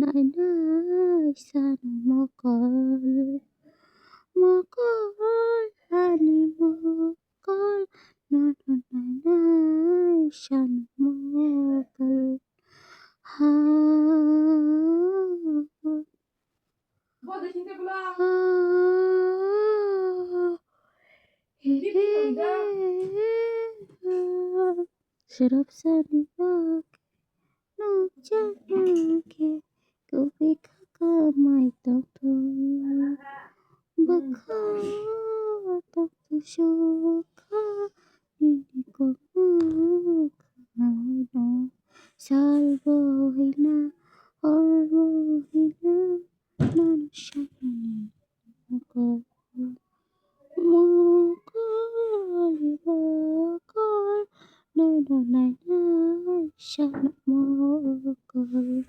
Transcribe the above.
nay nay sana mokol mokol hani mokol nay nay sana mokol ha Shut up, Sandy. No, Jack. Go be kaka, my doctor. Baka, doctor Shoka. Nini ko no. Salvo hina, orvo hina. Nana shakani. Moko, moko, no, shana moko.